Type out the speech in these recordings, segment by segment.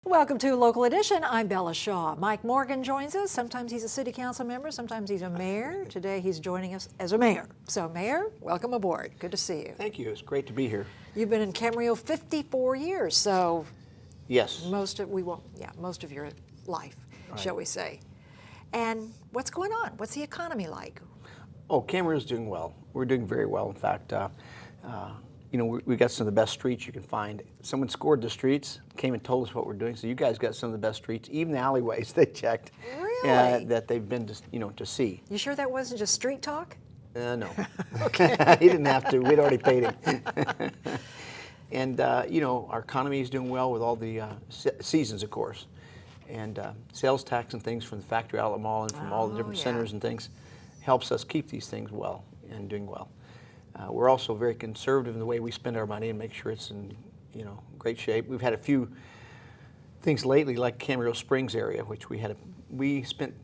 Welcome to Local Edition. I'm Bella Shaw. Mike Morgan joins us. Sometimes he's a city council member, sometimes he's a mayor. Today he's joining us as a mayor. So Mayor, welcome aboard. Good to see you. Thank you. It's great to be here. You've been in Camarillo 54 years, so yes, most of your life, right, shall we say. And what's going on? What's the economy like? Oh, Camarillo's doing well. We're doing very well. In fact, we got some of the best streets you can find. Someone scored the streets, came and told us what we're doing. So you guys got some of the best streets, even the alleyways they checked. Really? That they've been to see. You sure that wasn't just street talk? No. Okay. He didn't have to. We'd already paid him. And our economy is doing well with all the seasons, of course, and sales tax and things from the factory outlet mall and from all the different centers and things helps us keep these things well and doing well. We're also very conservative in the way we spend our money and make sure it's in great shape. We've had a few things lately, like Camarillo Springs area, which we spent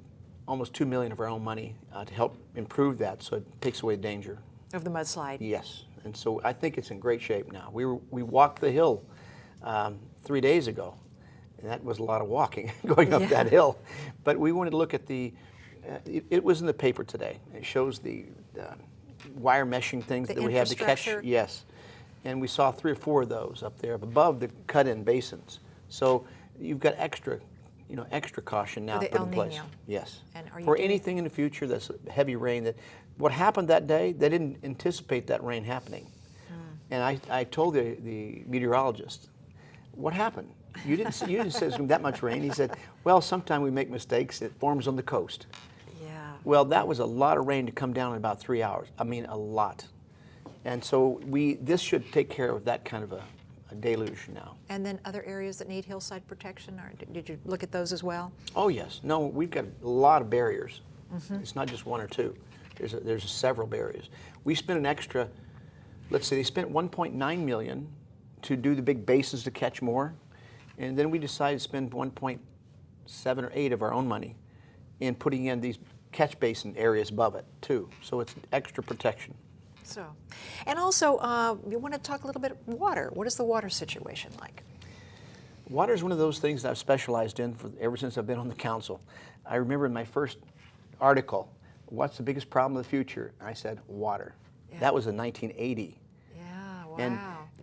almost $2 million of our own money to help improve that, so it takes away danger Of the mudslide? Yes, and so I think it's in great shape now. We walked the hill 3 days ago, and that was a lot of walking going up that hill. But we wanted to look at it was in the paper today. It shows the wire meshing things that we have to catch. Yes, and we saw 3 or 4 of those up there above the cut-in basins. So you've got extra caution now put in place. Yes, and for anything in the future that's heavy rain. What happened that day, they didn't anticipate that rain happening. And I told the meteorologist, what happened? You didn't say there's going to be that much rain. He said, well, sometimes we make mistakes. It forms on the coast. Yeah. Well, that was a lot of rain to come down in about 3 hours. I mean, a lot. And so this should take care of that kind of a deluge now. And then other areas that need hillside protection, or did you look at those as well? Oh, yes. No, we've got a lot of barriers. It's not just 1 or 2. There's several barriers. We spent an extra, let's say they spent $1.9 million to do the big basins to catch more, and then we decided to spend 1.7 or 8 of our own money in putting in these catch basin areas above it too. So it's extra protection. So, and also you want to talk a little bit water. What is the water situation like? Water is one of those things that I've specialized in ever since I've been on the council. I remember in my first article, what's the biggest problem of the future? I said water. Yeah. That was in 1980. Yeah, wow. And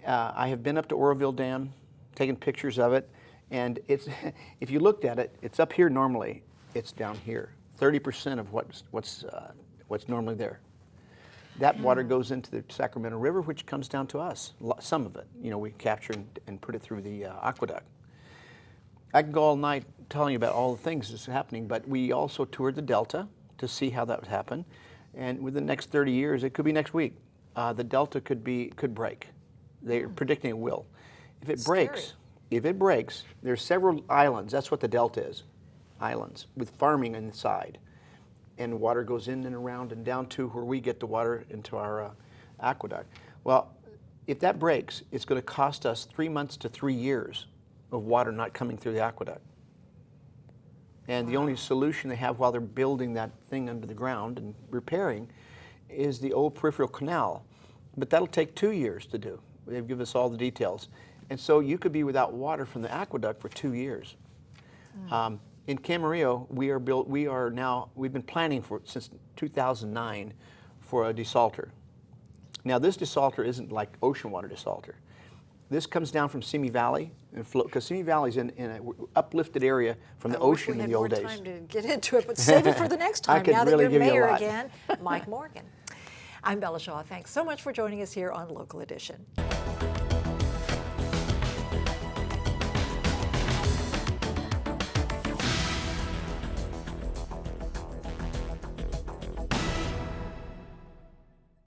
I have been up to Oroville Dam, taken pictures of it, and if you looked at it, it's up here normally, it's down here. 30% of what's normally there. That water goes into the Sacramento River, which comes down to us. Some of it, we capture and put it through the aqueduct. I can go all night telling you about all the things that's happening, but we also toured the Delta to see how that would happen. And within the next 30 years, it could be next week, the Delta could break. They're predicting it will. If it breaks, there's several islands. That's what the Delta is, islands with farming inside. And water goes in and around and down to where we get the water into our aqueduct. Well, if that breaks, it's going to cost us 3 months to 3 years of water not coming through the aqueduct. And the only solution they have while they're building that thing under the ground and repairing is the old peripheral canal. But that'll take 2 years to do. They've given us all the details. And so you could be without water from the aqueduct for 2 years. In Camarillo, we've been planning since 2009 for a desalter. Now this desalter isn't like ocean water desalter. This comes down from Simi Valley, because Simi Valley's in an uplifted area from the ocean in the old days. I wish we had more time to get into it, but save it for the next time. Now that you're mayor again, Mike Morgan. I'm Bella Shaw. Thanks so much for joining us here on Local Edition.